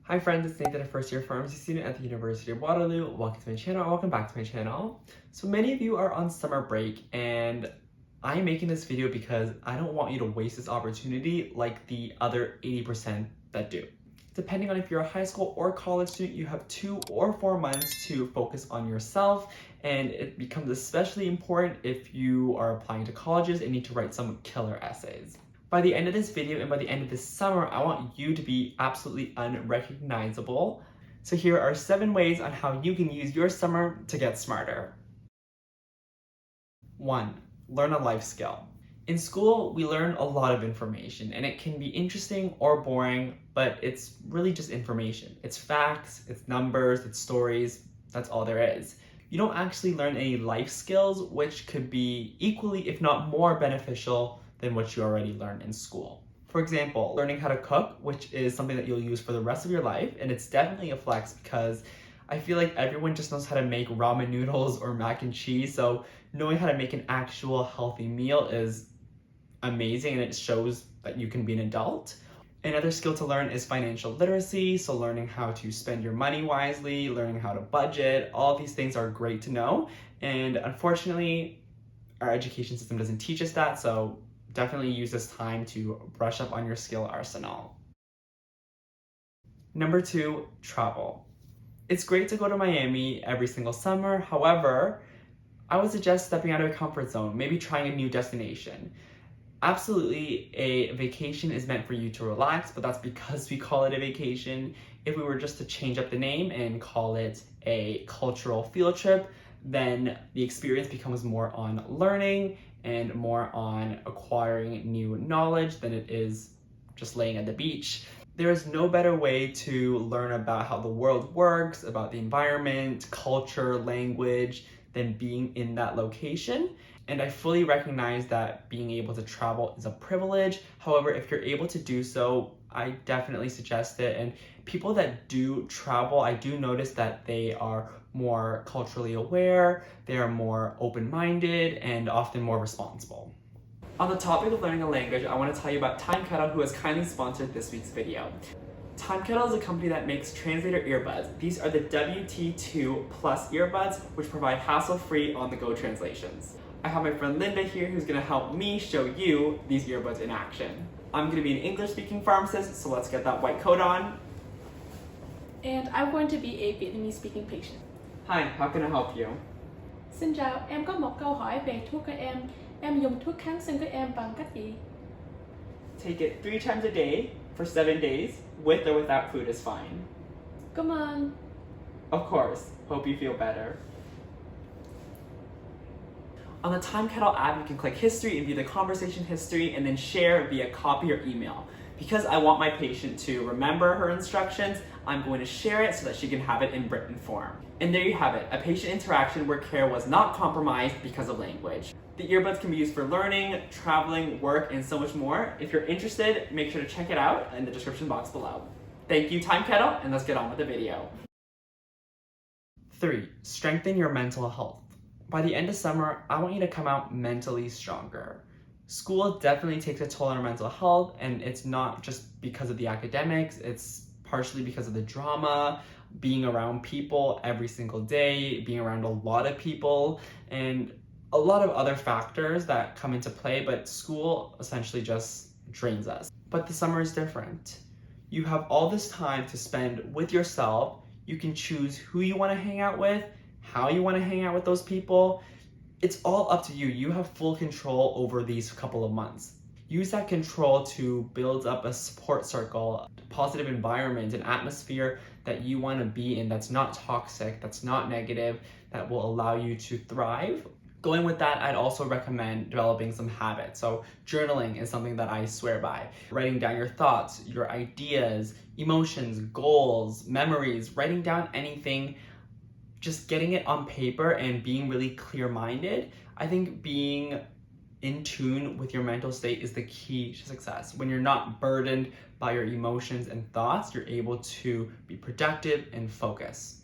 Hi friends, it's Nathan, a first-year pharmacy student at the University of Waterloo. Welcome to my channel, or welcome back to my channel. So many of you are on summer break, and I'm making this video because I don't want you to waste this opportunity like the other 80% that do. Depending on if you're a high school or college student, you have 2 or 4 months to focus on yourself, and it becomes especially important if you are applying to colleges and need to write some killer essays. By the end of this video and by the end of this summer, I want you to be absolutely unrecognizable. So here are 7 ways on how you can use your summer to get smarter. 1. Learn a life skill. In school, we learn a lot of information, and it can be interesting or boring, but it's really just information. It's facts, it's numbers, it's stories, that's all there is. You don't actually learn any life skills, which could be equally, if not more beneficial than what you already learned in school. For example, learning how to cook, which is something that you'll use for the rest of your life, and it's definitely a flex because I feel like everyone just knows how to make ramen noodles or mac and cheese, so knowing how to make an actual healthy meal is amazing, and it shows that you can be an adult. Another skill to learn is financial literacy, so learning how to spend your money wisely, learning how to budget, all these things are great to know, and unfortunately, our education system doesn't teach us that, so definitely use this time to brush up on your skill arsenal. Number 2, travel. It's great to go to Miami every single summer. However, I would suggest stepping out of your comfort zone, maybe trying a new destination. Absolutely, a vacation is meant for you to relax, but that's because we call it a vacation. If we were just to change up the name and call it a cultural field trip, then the experience becomes more on learning and more on acquiring new knowledge than it is just laying at the beach. There is no better way to learn about how the world works, about the environment, culture, language, than being in that location. And I fully recognize that being able to travel is a privilege. However, if you're able to do so, I definitely suggest it. And people that do travel, I do notice that they are more culturally aware, they are more open-minded, and often more responsible. On the topic of learning a language, I want to tell you about Teangle, who has kindly sponsored this week's video. Teangle is a company that makes translator earbuds. These are the WT2 Plus earbuds, which provide hassle-free on-the-go translations. I have my friend Linda here who's going to help me show you these earbuds in action. I'm going to be an English-speaking pharmacist, so let's get that white coat on. And I'm going to be a Vietnamese-speaking patient. Hi, how can I help you? Xin chào, em có một câu hỏi về thuốc của em. Em dùng thuốc kháng sinh của em bằng cách gì? Take it 3 times a day for 7 days, with or without food is fine. Come on. Of course, hope you feel better. On the Teangle app, you can click history and view the conversation history and then share via copy or email. Because I want my patient to remember her instructions, I'm going to share it so that she can have it in written form. And there you have it, a patient interaction where care was not compromised because of language. The earbuds can be used for learning, traveling, work, and so much more. If you're interested, make sure to check it out in the description box below. Thank you, Teangle, and let's get on with the video. 3. Strengthen your mental health. By the end of summer, I want you to come out mentally stronger. School definitely takes a toll on our mental health, and it's not just because of the academics, it's partially because of the drama, being around people every single day, being around a lot of people, and a lot of other factors that come into play, but school essentially just drains us. But the summer is different. You have all this time to spend with yourself. You can choose who you want to hang out with, how you want to hang out with those people. It's all up to you. You have full control over these couple of months. Use that control to build up a support circle, a positive environment, an atmosphere that you want to be in that's not toxic, that's not negative, that will allow you to thrive. Going with that, I'd also recommend developing some habits. So journaling is something that I swear by. Writing down your thoughts, your ideas, emotions, goals, memories, writing down anything, just getting it on paper and being really clear-minded. I think being in tune with your mental state is the key to success. When you're not burdened by your emotions and thoughts, you're able to be productive and focus.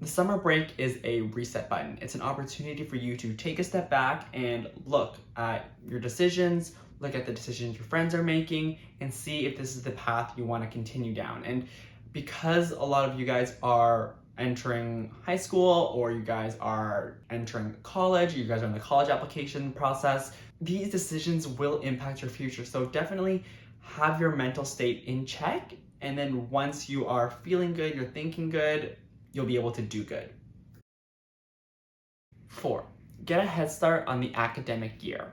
The summer break is a reset button. It's an opportunity for you to take a step back and look at your decisions, look at the decisions your friends are making, and see if this is the path you want to continue down. And Because a lot of you guys are entering high school or you guys are entering college, you guys are in the college application process, these decisions will impact your future. So definitely have your mental state in check, and then once you are feeling good, you're thinking good, you'll be able to do good. 4. Get a head start on the academic year.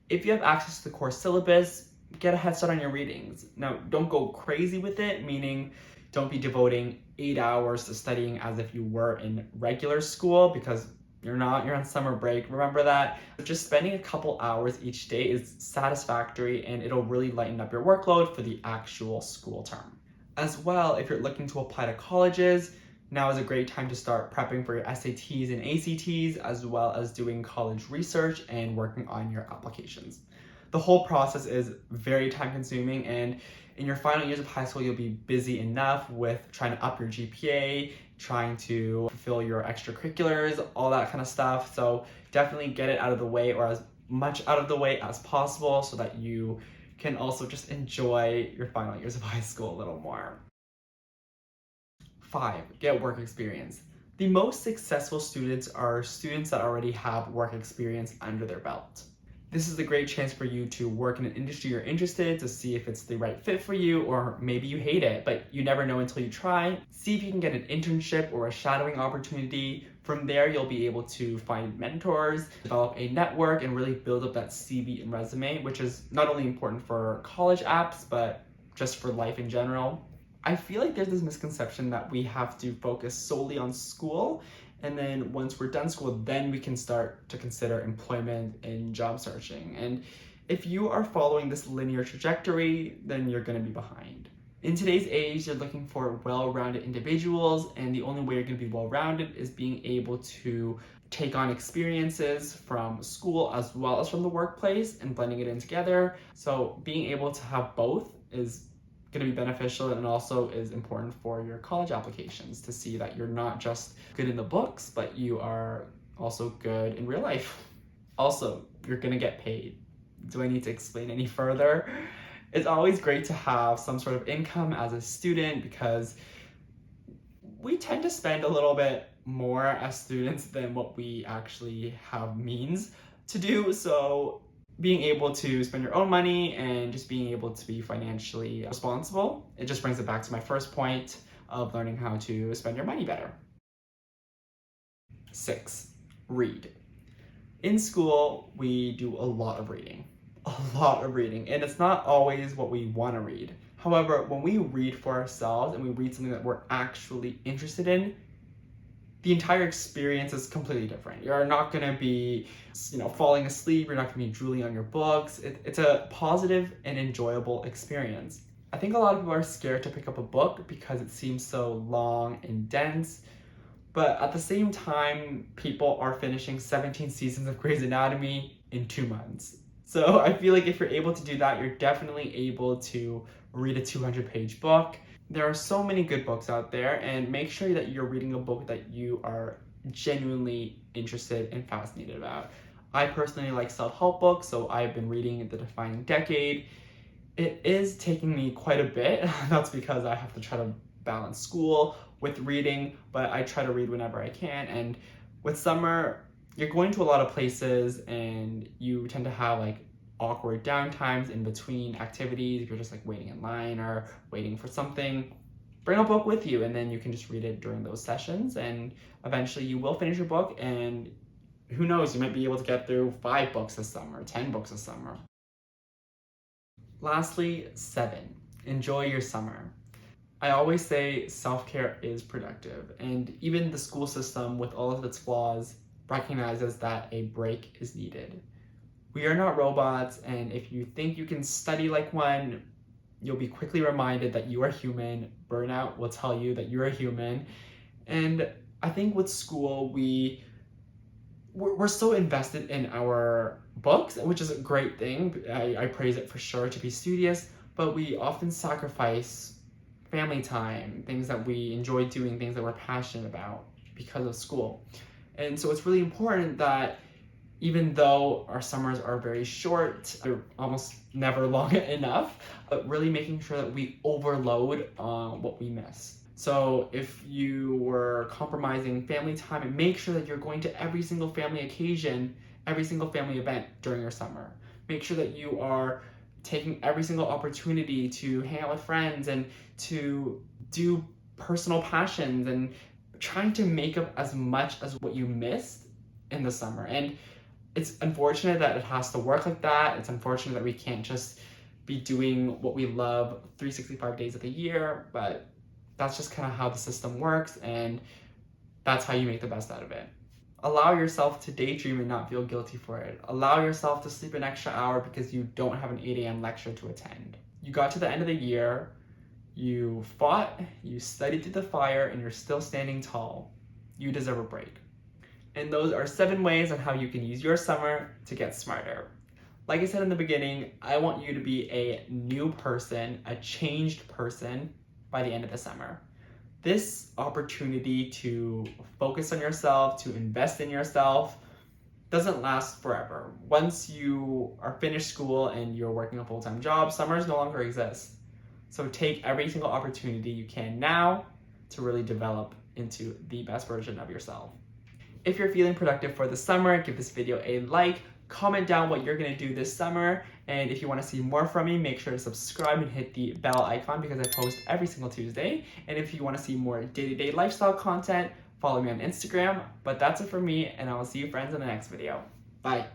If you have access to the course syllabus, get a head start on your readings. Now, don't go crazy with it, meaning don't be devoting 8 hours to studying as if you were in regular school, because you're not, you're on summer break, remember that. Just spending a couple hours each day is satisfactory, and it'll really lighten up your workload for the actual school term. As well, if you're looking to apply to colleges, now is a great time to start prepping for your SATs and ACTs, as well as doing college research and working on your applications. The whole process is very time consuming, and in your final years of high school, you'll be busy enough with trying to up your GPA, trying to fulfill your extracurriculars, all that kind of stuff. So definitely get it out of the way, or as much out of the way as possible, so that you can also just enjoy your final years of high school a little more. 5. Get work experience. The most successful students are students that already have work experience under their belt. This is a great chance for you to work in an industry you're interested in, to see if it's the right fit for you, or maybe you hate it, but you never know until you try. See if you can get an internship or a shadowing opportunity. From there, you'll be able to find mentors, develop a network, and really build up that CV and resume, which is not only important for college apps, but just for life in general. I feel like there's this misconception that we have to focus solely on school, and then once we're done school, then we can start to consider employment and job searching. And if you are following this linear trajectory, then you're going to be behind. In today's age, you're looking for well-rounded individuals, and the only way you're going to be well-rounded is being able to take on experiences from school as well as from the workplace and blending it in together. So being able to have both is going to be beneficial, and also is important for your college applications, to see that you're not just good in the books, but you are also good in real life. Also, you're going to get paid. Do I need to explain any further? It's always great to have some sort of income as a student, because we tend to spend a little bit more as students than what we actually have means to do. So being able to spend your own money and just being able to be financially responsible, it just brings it back to my first point of learning how to spend your money better. 6. Read. In school, we do a lot of reading. And it's not always what we want to read. However, when we read for ourselves and we read something that we're actually interested in, the entire experience is completely different. You're not going to be, falling asleep. You're not going to be drooling on your books. It's a positive and enjoyable experience. I think a lot of people are scared to pick up a book because it seems so long and dense. But at the same time, people are finishing 17 seasons of Grey's Anatomy in 2 months. So I feel like if you're able to do that, you're definitely able to read a 200-page book. There are so many good books out there, and make sure that you're reading a book that you are genuinely interested and fascinated about. I personally like self-help books, so I've been reading The Defining Decade. It is taking me quite a bit. That's because I have to try to balance school with reading, but I try to read whenever I can. And with summer, you're going to a lot of places, and you tend to have awkward downtimes in between activities. If you're just waiting in line or waiting for something, bring a book with you, and then you can just read it during those sessions, and eventually you will finish your book, and who knows, you might be able to get through 5 books this summer, 10 books this summer. Lastly, 7, enjoy your summer. I always say self-care is productive, and even the school system, with all of its flaws, recognizes that a break is needed. We are not robots, and if you think you can study like one, you'll be quickly reminded that you are human. Burnout will tell you that you're a human. And I think with school, we're so invested in our books, which is a great thing. I praise it for sure, to be studious, but we often sacrifice family time, things that we enjoy doing, things that we're passionate about because of school. And so it's really important that even though our summers are very short, they're almost never long enough, but really making sure that we overload what we miss. So if you were compromising family time, and make sure that you're going to every single family occasion, every single family event during your summer. Make sure that you are taking every single opportunity to hang out with friends and to do personal passions and trying to make up as much as what you missed in the summer. And it's unfortunate that it has to work like that. It's unfortunate that we can't just be doing what we love 365 days of the year, but that's just kind of how the system works, and that's how you make the best out of it. Allow yourself to daydream and not feel guilty for it. Allow yourself to sleep an extra hour because you don't have an 8 a.m. lecture to attend. You got to the end of the year, you fought, you studied through the fire, and you're still standing tall. You deserve a break. And those are 7 ways on how you can use your summer to get smarter. Like I said in the beginning, I want you to be a new person, a changed person by the end of the summer. This opportunity to focus on yourself, to invest in yourself, doesn't last forever. Once you are finished school and you're working a full-time job, summers no longer exist. So take every single opportunity you can now to really develop into the best version of yourself. If you're feeling productive for the summer, give this video a like, comment down what you're gonna do this summer, and if you wanna see more from me, make sure to subscribe and hit the bell icon because I post every single Tuesday. And if you wanna see more day-to-day lifestyle content, follow me on Instagram. But that's it for me, and I will see you friends in the next video. Bye.